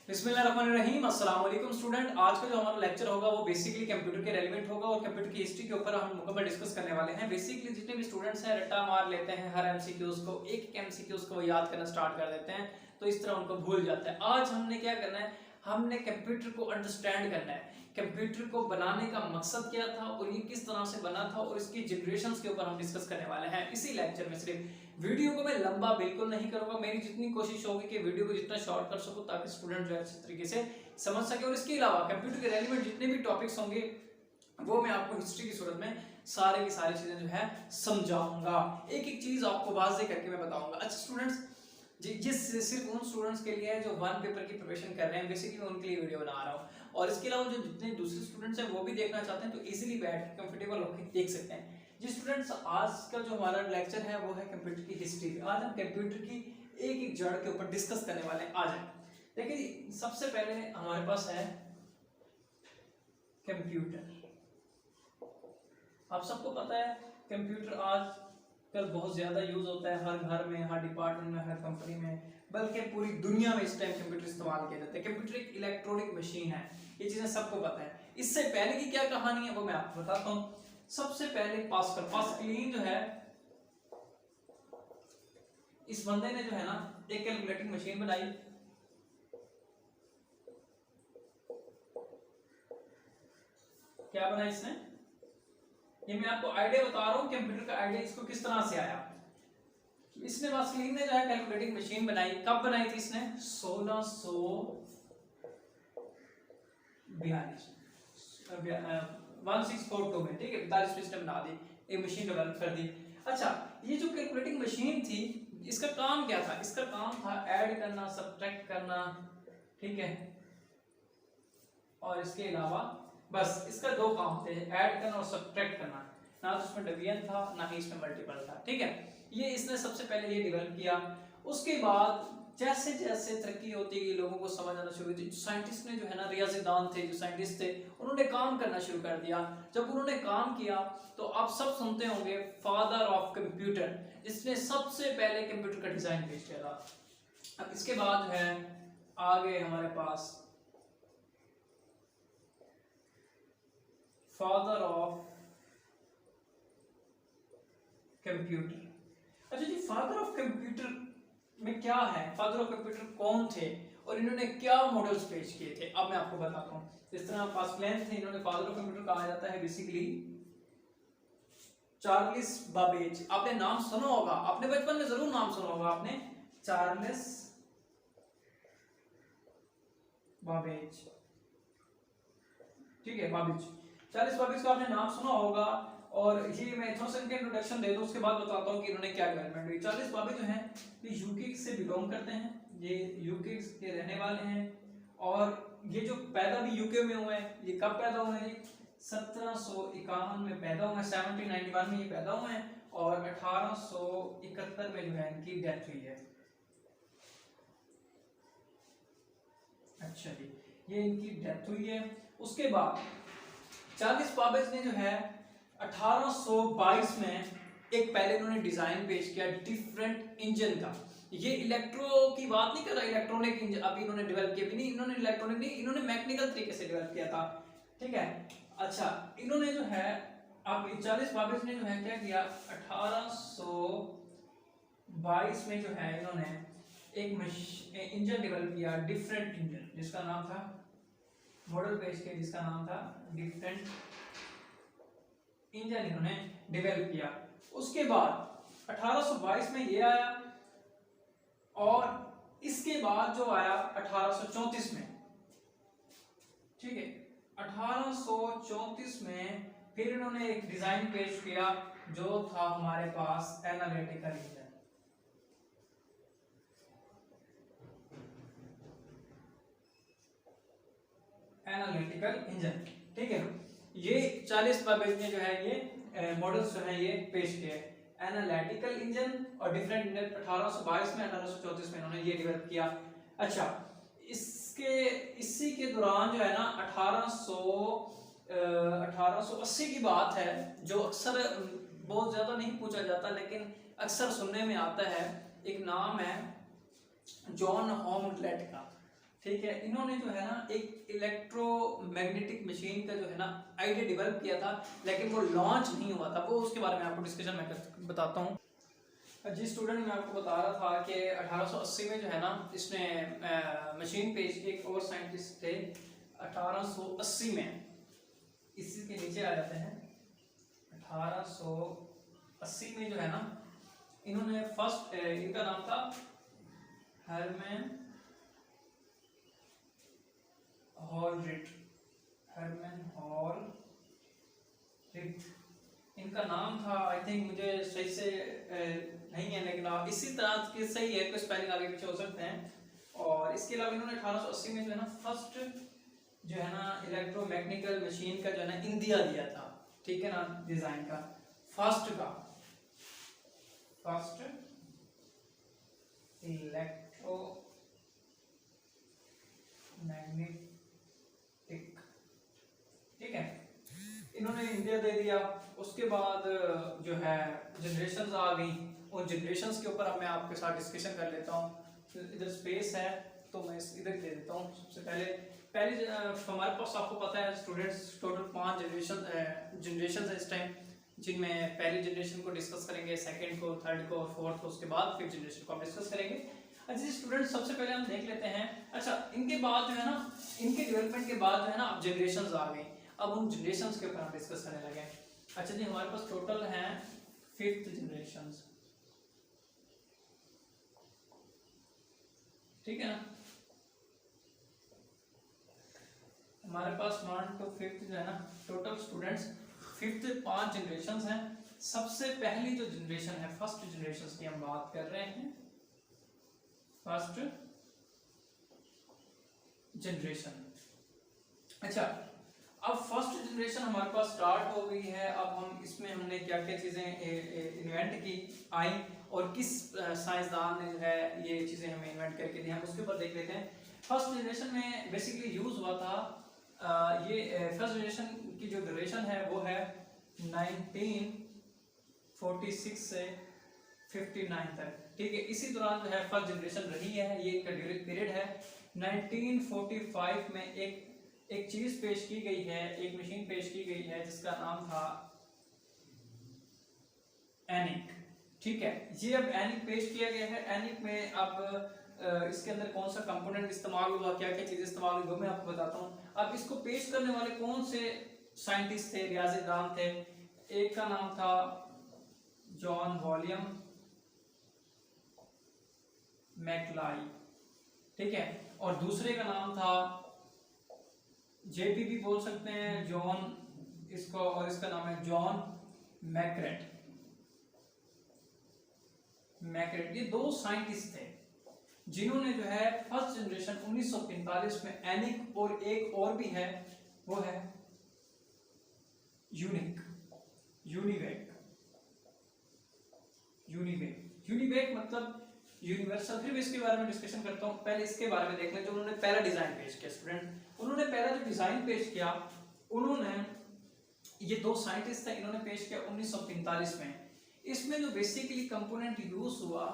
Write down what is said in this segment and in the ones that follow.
बिस्मिल्लाहिर्रहमानिर्रहीम। अस्सलाम वालेकुम स्टूडेंट। आज का जो हमारा लेक्चर होगा वो बेसिकली कंप्यूटर के रेलेवेंट होगा और कंप्यूटर की हिस्ट्री के ऊपर हम मुकम्मल डिस्कस करने वाले हैं। बेसिकली जितने भी स्टूडेंट्स हैं रट्टा मार लेते हैं हर एमसीक्यूज को, एक एमसीक्यूज को याद करना स्टार्ट कर देते हैं तो इस तरह उनको भूल जाता है। आज हमने क्या करना है, हमने कंप्यूटर को अंडरस्टैंड करना है, कंप्यूटर को बनाने का मकसद क्या था और ये किस तरह से बना था और इसकी जनरेशंस के ऊपर हम डिस्कस करने वाले हैं इसी लेक्चर में। सिर्फ वीडियो को मैं लंबा बिल्कुल नहीं करूंगा, मेरी जितनी कोशिश होगी कि वीडियो को जितना शॉर्ट कर सकूं ताकि स्टूडेंट जो है अच्छे तरीके से समझ सके। और इसके अलावा कंप्यूटर के रेलिवेंट जितने भी टॉपिक्स होंगे वो मैं आपको हिस्ट्री की सूरत में सारे की सारी चीजें जो है समझाऊंगा, एक एक चीज आपको वाज़ेह करके मैं बताऊंगा। अच्छा स्टूडेंट्स, जिस सिर्फ उन स्टूडेंट्स के लिए है जो वन पेपर की प्रिपरेशन कर रहे हैं, बेसिकली मैं उनके लिए वीडियो बना रहा हूँ। और इसके अलावा जो जितने दूसरे स्टूडेंट्स हैं वो भी देखना चाहते हैं तो इजीली बैठ के कंफर्टेबल होकर देख सकते हैं। जी स्टूडेंट्स, आज का जो हमारा लेक्चर है वो है कंप्यूटर की हिस्ट्री। आज हम कंप्यूटर की एक एक जड़ के ऊपर डिस्कस करने वाले हैं। आ जाए देखिए, सबसे पहले हमारे पास है कंप्यूटर। आप सबको पता है कंप्यूटर आज कल बहुत ज्यादा यूज होता है, हर घर में, हर डिपार्टमेंट में, हर कंपनी में, बल्कि पूरी दुनिया में इस टाइम कंप्यूटर इस्तेमाल किया जाता है। कंप्यूटर एक इलेक्ट्रॉनिक मशीन है, ये चीजें सबको पता है। इससे पहले की क्या कहानी है वो मैं आपको बताता हूँ। सबसे पहले पास्कल जो है, इस बंदे ने जो है ना एक कैलकुलेटिंग मशीन बनाई। क्या बनाया इसने, ये मैं आपको आइडिया बता रहा हूँ कंप्यूटर का आइडिया इसको किस तरह से आया। इसने पास्कल ने जो है कैलकुलेटिंग मशीन बनाई। कब बनाई थी इसने? 1642 में, ठीक है, 42 इसने बना दी, एक मशीन डेवलप कर दी। अच्छा, ये जो कैलकुलेटिंग मशीन थी इसका काम क्या था? इसका काम था ऐड करना, सब्ट्रैक्ट करना, ठीक है, और इसके अलावा बस इसका दो काम थे, ऐड करना और सब्ट्रैक्ट करना। ना तो इसमें डिवीजन था ना ही इसमें मल्टीपल था, ठीक है। ये इसने सबसे पहले ये डेवलप किया। उसके बाद जैसे जैसे तरक्की होती गई, लोगों को समझ आना शुरू हुई, साइंटिस्ट ने जो है ना, रियाजीदान थे जो साइंटिस्ट थे, उन्होंने काम करना शुरू कर दिया। जब उन्होंने काम किया तो आप सब सुनते होंगे फादर ऑफ कंप्यूटर, जिसने सबसे पहले कंप्यूटर का डिजाइन पेश किया था। अब इसके बाद जो है आगे हमारे पास फादर ऑफ कंप्यूटर। अच्छा जी, फादर ऑफ कंप्यूटर में क्या है, फादर ऑफ कंप्यूटर कौन थे और इन्होंने क्या मॉडल्स पेश किए थे, अब मैं आपको बताता हूँ। जिस तरह पास्कल थे, इन्होंने फादर ऑफ कंप्यूटर कहा जाता है बेसिकली चार्ल्स बाबेज। आपने नाम सुना होगा, आपने बचपन में जरूर नाम सुना होगा आपने, चार्ल्स बाबेज, ठीक है, बाबेज, चार्ल्स बाबेज का आपने नाम सुना होगा। और ये मैं थोड़ा सा इनका इंट्रोडक्शन दे दूं, उसके बाद बताता हूँ कि इन्होंने क्या डेवलपमेंट हुई। चार्ल्स बाबेज जो है ये यूके से बिलोंग करते हैं, ये यूके के रहने वाले हैं। और ये जो पैदा भी यूके में हुए हैं, ये कब पैदा हुए हैं? ये 1751 में पैदा हुए हैं, 1791 में ये पैदा हुए हैं और 1871 में जो है इनकी डेथ हुई है। अच्छा जी, ये इनकी डेथ हुई है। उसके बाद चार्ल्स बाबेज ने जो है 1822 में एक पहले इन्होंने डिजाइन पेश किया डिफरेंट इंजन का। ये इलेक्ट्रो की बात नहीं कर रहा, इलेक्ट्रॉनिक इंजन अभी इन्होंने डेवलप किया भी नहीं, इन्होंने इलेक्ट्रॉनिक नहीं, इन्होंने मैकेनिकल तरीके से डेवलप किया था, ठीक है। अच्छा, इन्होंने जो है अब चार्ल्स बाबेज ने जो है क्या किया, 1822 में जो है इन्होंने एक इंजन डेवलप किया, डिफरेंट इंजन, जिसका नाम था, मॉडल पेश किया जिसका नाम था डिफरेंट इंजन, इन्होंने डेवलप किया। उसके बाद 1822 में ये आया और इसके बाद जो आया 1834 में, ठीक है, 1834 में फिर इन्होंने एक डिजाइन पेश किया जो था हमारे पास एनालिटिकल इंजन। एनालिटिकल इंजन, ठीक है। ये चार्ल्स बाबेज ने जो है ये मॉडल्स जो है ये पेश किए, एनालिटिकल इंजन और डिफरेंट इंजन। 1822 में 1834 में इन्होंने ये डेवलप किया। अच्छा, इसी के दौरान जो है ना 1880 की बात है, जो अक्सर बहुत ज्यादा नहीं पूछा जाता लेकिन अक्सर सुनने में आता है, एक नाम है जॉन होमलेट का, ठीक है, इन्होंने जो है ना एक इलेक्ट्रोमैग्नेटिक मशीन का जो है ना आइडिया डेवलप किया था, लेकिन वो लॉन्च नहीं हुआ था। वो उसके बारे में आपको डिस्कशन में बताता हूँ। जी स्टूडेंट, मैं आपको बता रहा था कि 1880 में जो है ना इसने मशीन पेश की। एक और साइंटिस्ट थे 1880 में, इसी के नीचे आ जाते हैं। 1880 में जो है ना इन्होंने फर्स्ट, इनका नाम था हरमैन हॉलरिट। हरमैन हॉलरिट इनका नाम था। आई थिंक मुझे सही से नहीं है, लेकिन इसी तरह के सही है, कुछ स्पेलिंग आगे पीछे हो सकते हैं। और इसके अलावा इन्होंने 1880 में जो है ना फर्स्ट जो है ना इलेक्ट्रोमैग्नेटिकल मशीन का जो है ना इंडिया दिया था। ठीक है ना, डिजाइन का फर्स्ट इलेक्ट्रोमैग्नेटिक, ठीक है, इन्होंने इंडिया दे दिया। उसके बाद जो है जनरेशंस आ गई। उन जनरेशंस के ऊपर अब मैं आपके साथ डिस्कशन कर लेता हूँ। इधर स्पेस है तो मैं इधर दे देता हूँ। सबसे पहले हमारे पास आपको पता है स्टूडेंट्स, टोटल 5 जनरेशन है इस टाइम, जिनमें पहली जनरेशन को डिस्कस करेंगे, सेकंड को, थर्ड को, फोर्थ को, उसके बाद फिफ्थ जनरेशन को हम डिस्कस करेंगे। अच्छा स्टूडेंट, सबसे पहले हम देख लेते हैं। अच्छा, इनके बाद जो है ना, इनके डेवलपमेंट के बाद जो है ना अब जनरेशंस आ गई। अब उन जनरेशंस के ऊपर हम डिस्कस करने लगे। अच्छा जी, हमारे पास टोटल हैं 5th जनरेशंस, ठीक है ना। हमारे पास 1 to 5th जो है ना टोटल स्टूडेंट्स 5th 5 जनरेशंस हैं। सबसे पहली जो जनरेशन है, फर्स्ट जनरेशन की हम बात कर रहे हैं। फर्स्ट जनरेशन, अच्छा, अब फर्स्ट जनरेशन हमारे पास स्टार्ट हो गई है। अब हम इसमें हमने क्या क्या चीज़ें इन्वेंट की आई और किस साइंसदान ने जो है ये चीज़ें हमें इन्वेंट करके दी, हम उसके ऊपर देख लेते हैं। फर्स्ट जनरेशन में बेसिकली यूज़ हुआ था ये फर्स्ट जनरेशन की जो ड्यूरेशन है वो है 1946 से 59 तक, ठीक है। इसी दौरान जो है फर्स्ट जनरेशन रही है, ये इनका पीरियड है। 1945 में एक चीज पेश की गई है, एक मशीन पेश की गई है जिसका नाम था एनिक, ठीक है। ये अब एनिक पेश किया गया है। एनिक में अब इसके अंदर कौन सा कंपोनेंट इस्तेमाल हुआ, क्या क्या चीजें इस्तेमाल हुई, वो मैं आपको बताता हूँ। अब इसको पेश करने वाले कौन से साइंटिस्ट थे, रियाजीदान थे। एक का नाम था जॉन वॉलियम मैकलाई, ठीक है, और दूसरे का नाम था जेपी भी बोल सकते हैं, जॉन इसको, और इसका नाम है जॉन मैकरेट। ये दो साइंटिस्ट थे जिन्होंने जो है फर्स्ट जनरेशन 1945 में एनिक, और एक और भी है वो है यूनिवेक मतलब यूनिवर्सल। फिर भी इसके बारे में डिस्कशन करता हूँ। पहले इसके बारे में देख लें जो उन्होंने पहला डिजाइन पेश किया। स्टूडेंट, उन्होंने पहला जो डिजाइन पेश किया, उन्होंने, ये दो साइंटिस्ट थे, इन्होंने पेश किया 1945 में। इसमें जो बेसिकली कंपोनेंट यूज हुआ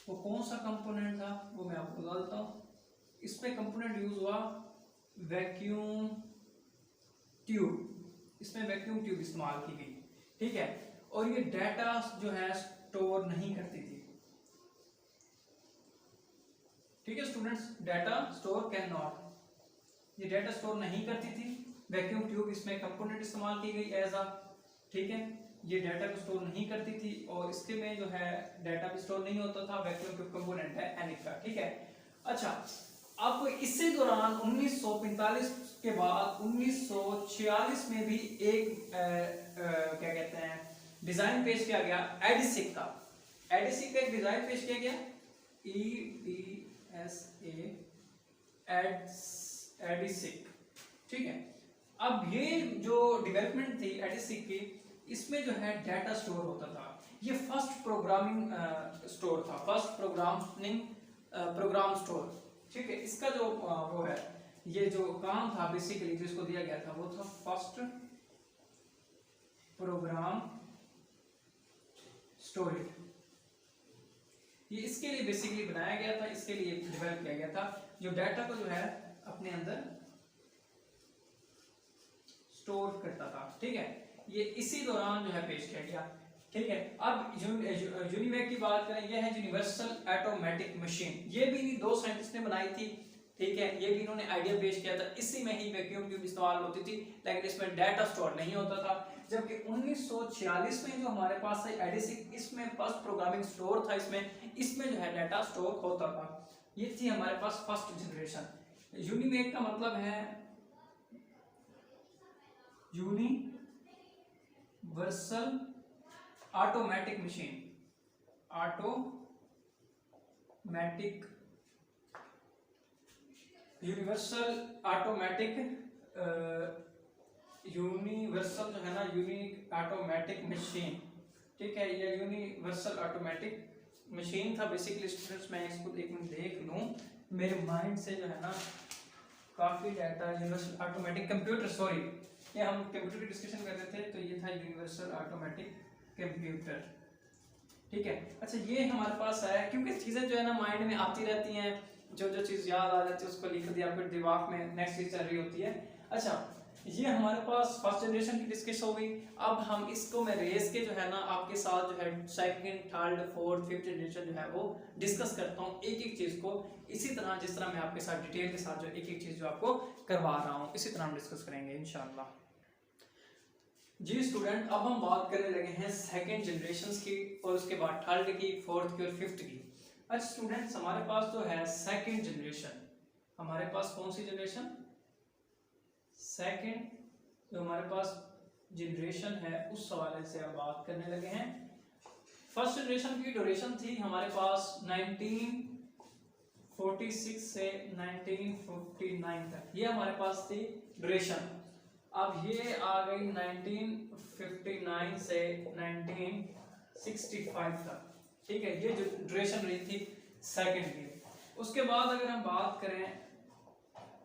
वो कौन सा कंपोनेंट था वो मैं आपको बता देता हूँ। इसमें कंपोनेंट यूज हुआ वैक्यूम ट्यूब। इसमें वैक्यूम ट्यूब इस्तेमाल की गई, ठीक है। और ये डाटा जो है स्टोर नहीं करती थी, ठीक है students, data store can not, ये डाटा स्टोर नहीं करती थी। वैक्यूम ट्यूब इसमें कंपोनेंट इस्तेमाल की गई एज अ, ठीक है, ये डाटा को स्टोर नहीं करती थी और इसके में जो है डाटा भी स्टोर नहीं होता था। वैक्यूम ट्यूब कंपोनेंट है एनिक का, ठीक है। अच्छा, अब इसी दौरान 1945 के बाद 1946 में भी एक क्या कहते हैं डिजाइन पेश किया गया एडिसिक का। एडिसिक का एक डिजाइन पेश किया गया, EDSA, एडिसिक, ठीक है। अब ये जो डेवलपमेंट थी एडिसिक की, इसमें जो है डाटा स्टोर होता था। ये फर्स्ट प्रोग्रामिंग स्टोर था, फर्स्ट प्रोग्राम स्टोर, ठीक है। इसका जो वो है, ये जो काम था बेसिकली जो इसको दिया गया था वो था फर्स्ट प्रोग्राम स्टोरेज। ये इसके लिए बेसिकली बनाया गया था, इसके लिए डेवलप किया गया था, जो डाटा को जो है अपने अंदर स्टोर करता था। ठीक है, ये इसी दौरान जो है पेश किया गया। ठीक है, अब यूनिवैक की बात करें, ये है यूनिवर्सल ऑटोमेटिक मशीन। ये भी इन्हीं दो साइंटिस्ट ने बनाई थी। ठीक है, ये भी इन्होंने आइडिया पेश किया था। इसी में ही वैक्यूम ट्यूब इस्तेमाल होती थी, लेकिन इसमें डाटा स्टोर नहीं होता था। जबकि 1946 में जो हमारे पास है एडिसिक, इसमें फर्स्ट प्रोग्रामिंग स्टोर था, इसमें जो है डाटा स्टोर होता था। ये थी हमारे पास फर्स्ट जनरेशन। यूनिवैक का मतलब है universal automatic machine, automatic universal automatic universal जो है ना, यूनिक ऑटोमेटिक मशीन। ठीक है, ये यूनिवर्सल ऑटोमेटिक मशीन था बेसिकली। स्टूडेंट्स मैं इसको एक मिनट देख लूं, मेरे माइंड से जो है ना काफी data. Universal automatic computer, sorry, ये हम कंप्यूटर की डिस्कशन कर रहे थे, तो ये था यूनिवर्सल ऑटोमेटिक कंप्यूटर। ठीक है, अच्छा ये हमारे पास है, क्योंकि चीजें जो है ना माइंड में आती रहती हैं, जो चीज याद आ जाती है उसको लिख दिया, फिर दिमाग में नेक्स्ट चीज चल रही होती है। अच्छा, ये हमारे पास फर्स्ट जनरेशन की डिस्कस हो गई। अब हम इसको मैं रेस के जो है ना आपके साथ जो है second, third, fourth, fifth generation जो है वो डिस्कस करता हूँ, एक एक चीज को इसी तरह जिस तरह मैं आपके साथ डिटेल के साथ जो एक एक चीज जो आपको करवा रहा हूँ, इसी तरह हम डिस्कस करेंगे इंशाल्लाह। जी स्टूडेंट, अब हम बात करने लगे हैं सेकंड जनरेशन की, और उसके बाद थर्ड की, फोर्थ की और फिफ्थ की। अच्छा स्टूडेंट्स, हमारे पास जो है सेकंड जनरेशन, हमारे पास कौन सी जनरेशन? सेकंड जो हमारे पास जनरेशन है उस हवाले से हम बात करने लगे हैं। फर्स्ट जनरेशन की ड्यूरेशन थी हमारे पास 1946 से 1959 तक, ये हमारे पास थी ड्यूरेशन। अब ये आ गई 1959 से 1965 तक। ठीक है, ये जो ड्यूरेशन रही थी सेकंड की। उसके बाद अगर हम बात करें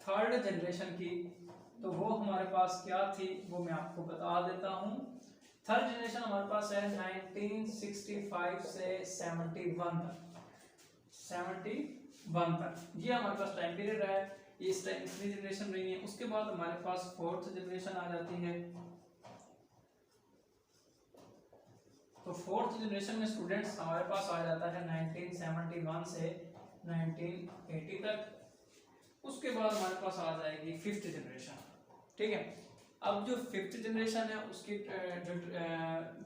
थर्ड जनरेशन की, तो वो हमारे पास क्या थी वो मैं आपको बता देता हूं। थर्ड जनरेशन हमारे पास है 1965 से 71 तक, 71 तक ये हमारे पास टाइम पीरियड है। ये इस टाइम इतनी जनरेशन रही है। उसके बाद हमारे पास फोर्थ जनरेशन आ जाती है। तो फोर्थ जनरेशन में स्टूडेंट्स हमारे पास आ जाता है 1971 से 1980 तक। उसके बाद हमारे पास आ जाएगी फिफ्थ जनरेशन। ठीक है, अब जो फिफ्थ जनरेशन है उसकी जो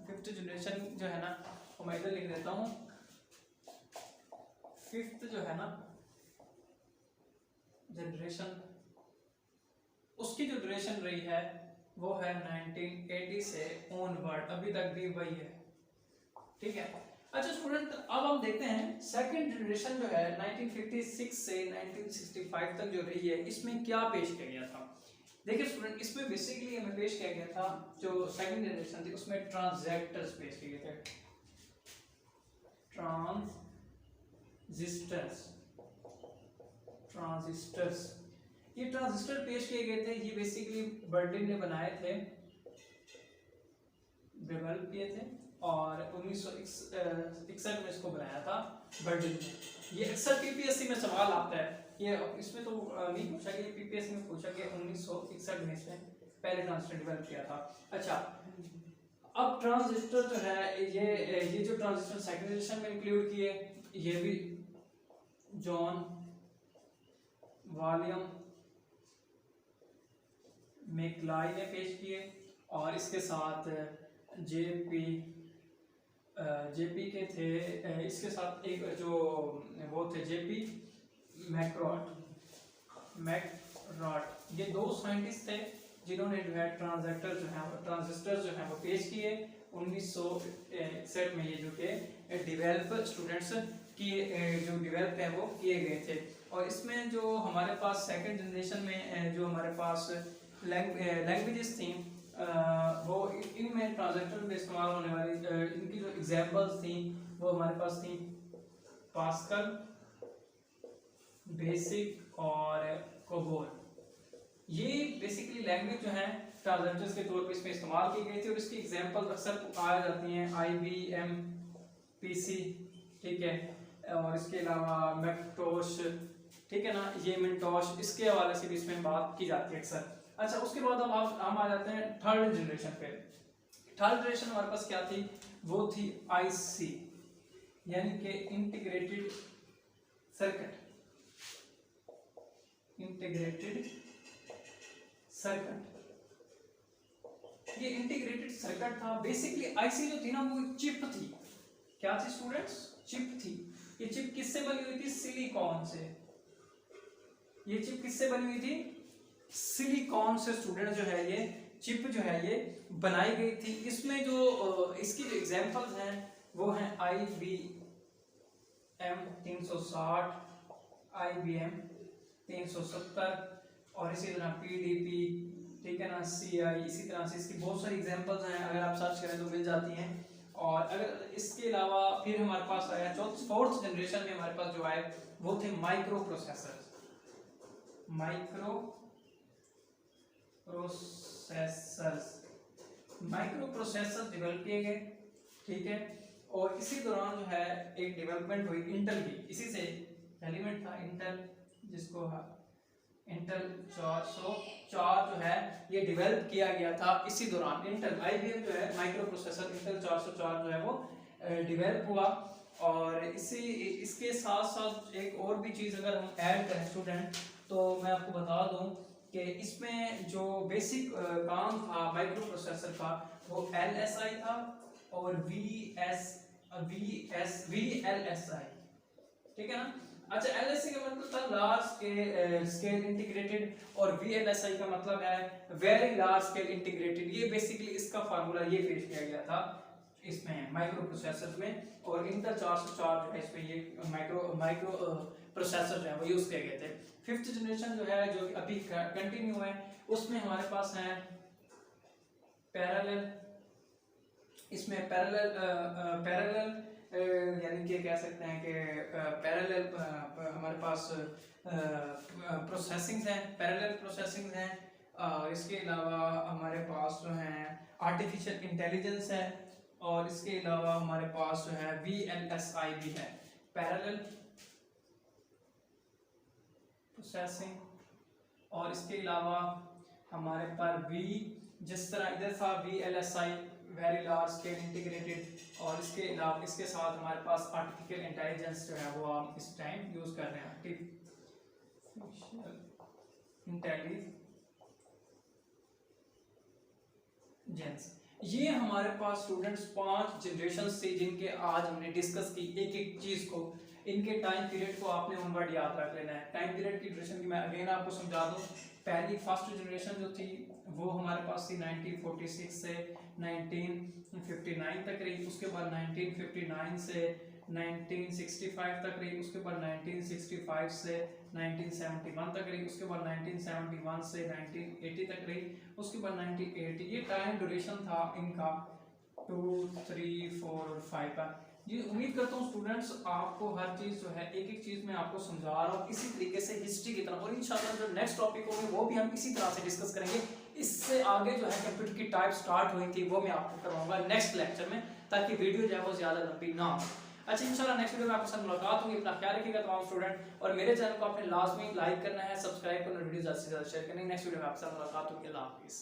फिफ्थ जनरेशन जो है ना वो मैं इधर लिख देता हूँ। फिफ्थ जो है ना जनरेशन, उसकी जो ड्यूरेशन रही है वो है 1980 से ऑनवर्ड, अभी तक भी वही है। ठीक है, अच्छा स्टूडेंट, अब हम देखते हैं सेकंड जनरेशन जो है 1956 से 1965 तक जो रही है, इसमें क्या पेश किया गया था। देखिए स्टूडेंट, इसमें बेसिकली हमें पेश किया गया था जो सेकंड जनरेशन थी उसमें ट्रांजिस्टर्स पेश किए गए थे। ट्रांजिस्टर्स, ये ट्रांजिस्टर पेश किए गए थे। ये बेसिकली बर्लिन ने बनाए थे, डेवलप किए थे, और 1961 में इसको बनाया था बर्लिन ने। ये अक्सर पीपीएससी में सवाल आता है, ये इसमें तो नहीं पूछा गया, पीपीएससी में पूछा गया 1961 में इसने पहले ट्रांजिस्टर डेवलप किया था। अच्छा, अब ट्रांजिस्टर जो है ये जो ट्रांजिस्टर सेकंड जनरेशन में इंक्लूड किए, ये भी जॉन वॉल्यूम मैकलाई ने पेश किए, और इसके साथ जेपी के थे, इसके साथ एक जो वो थे जेपी मैक्रॉट, ये दो साइंटिस्ट थे जिन्होंने जो है ट्रांजिस्टर जो है वो पेश किए 1961 में। ये जो के डेवलप स्टूडेंट्स की जो डेवलप है वो किए गए थे। और इसमें जो हमारे पास सेकंड जनरेशन में जो हमारे पास लैंग्वेजेस थी, वो इनमें ट्रांजिस्टर में इस्तेमाल होने वाली इनकी जो एग्जांपल्स थी वो हमारे पास थी पास्कल, बेसिक और कोबोल। ये बेसिकली लैंग्वेज जो है ट्रांजिस्टर्स के तौर पे इसमें इस्तेमाल की गई थी, और इसकी एग्जांपल अक्सर आ जाती हैं IBM PC, ठीक है, और इसके अलावा मैकटोश, ठीक है ना, ये मिंटोश, इसके हवाले से भी इसमें बात की जाती है अक्सर। अच्छा, उसके बाद अब हम आ जाते हैं थर्ड जनरेशन पे। थर्ड जनरेशन हमारे पास क्या थी, वो थी आईसी, यानी कि इंटीग्रेटेड सर्किट। इंटीग्रेटेड सर्किट, ये इंटीग्रेटेड सर्किट था। बेसिकली आईसी जो थी ना वो चिप थी। क्या थी स्टूडेंट्स, चिप थी। ये चिप किससे बनी हुई थी, सिलिकॉन से। ये चिप किससे बनी हुई थी, सिलिकॉन से स्टूडेंट जो है ये चिप जो है ये बनाई गई थी। इसमें जो इसकी जो एग्जांपल्स हैं वो हैं IBM 360, IBM 370 और इसी तरह PDP, ठीक है ना, CI, इसी तरह से इसकी बहुत सारी एग्जांपल्स हैं, अगर आप सर्च करें तो मिल जाती हैं। और अगर इसके अलावा फिर हमारे पास आया फोर्थ जनरेशन में हमारे पास जो आए वो थे micro processor. Micro processor develop किए गए, ठीक है। और इसी दौरान जो है एक डेवलपमेंट हुई इंटेल की, इसी से एलिमेंट था इंटेल, जिसको इंटेल 404 जो है ये डेवलप किया गया था इसी दौरान। इंटेल IBM जो है माइक्रो प्रोसेसर इंटेल 404 जो है वो डेवलप हुआ। और इसके साथ साथ एक और भी चीज़ अगर हम ऐड करें स्टूडेंट, तो मैं आपको बता दूं कि इसमें जो बेसिक काम था माइक्रो प्रोसेसर का वो LSI था और VLSI, ठीक है ना। अच्छा, LSI का मतलब था लार्ज स्केल इंटीग्रेटेड और VLSI का मतलब है वेरी लार्ज स्केल इंटीग्रेटेड। ये बेसिकली इसका फार्मूला ये पेश किया गया था इसमें माइक्रो प्रोसेसर में। और इंटेल 404 जो है इसमें ये माइक्रो प्रोसेसर जो है वो यूज किए गए थे। फिफ्थ जनरेशन जो है जो अभी कंटिन्यू है, उसमें हमारे पास है पैरेलल। इसमें पैरेलल यानी कि कह सकते हैं कि पैरेलल हमारे पास प्रोसेसिंग है, पैरेलल प्रोसेसिंग है। इसके अलावा हमारे पास जो है आर्टिफिशियल इंटेलिजेंस है और इसके अलावा हमारे पास जो है VLSI भी है, पैरेलल प्रोसेसिंग। और इसके अलावा हमारे पास जिस तरह इधर था VLSI very large scale integrated, और इसके अलावा इसके साथ हमारे पास आर्टिफिशियल इंटेलिजेंस जो है वो हम इस टाइम यूज कर रहे हैं, आर्टिफिशियल इंटेलिजेंस। ये हमारे पास स्टूडेंट्स 5 जनरेशन से जिनके आज हमने डिस्कस की एक एक चीज को, इनके टाइम पीरियड को आपने वन वर्ड याद रख लेना है। टाइम पीरियड की ड्यूरेशन की मैं अगेन आपको समझा दूं। पहली फर्स्ट जनरेशन जो थी वो हमारे पास थी 1946 से 1959 तक रही। उसके बाद 1959 से 1965 तक रही। उसके बाद 1965 से 1971 तक रही। उसके बाद 1971 से 1980 तक रही। उसके बाद 1980। ये टाइम ड्यूरेशन था इनका 2, 3, 4 और 5 का। ये उम्मीद करता हूँ स्टूडेंट्स आपको हर चीज़ जो है एक एक चीज़ मैं आपको समझा रहा हूँ इसी तरीके से हिस्ट्री की तरह। और इंशाल्लाह जो नेक्स्ट टॉपिक होंगे वो भी हम इसी तरह से डिस्कस करेंगे। इससे आगे जो है कंप्यूटर की टाइप स्टार्ट हुई थी वो मैं आपको करवाऊंगा नेक्स्ट लेक्चर में, ताकि वीडियो जो है वो ज़्यादा लंबी ना हो। अच्छा, इंशाल्लाह नेक्स्ट वीडियो में आपके साथ मुलाकात होगी। अपना ख्याल रखिएगा तमाम स्टूडेंट, और मेरे चैनल को आपने लाजमी लाइक करना है, सब्सक्राइब करना, वीडियो ज़्यादा से ज़्यादा शेयर करनी। नेक्स्ट वीडियो में आपके साथ मुलाकात होगी। अल्लाह हाफिज़।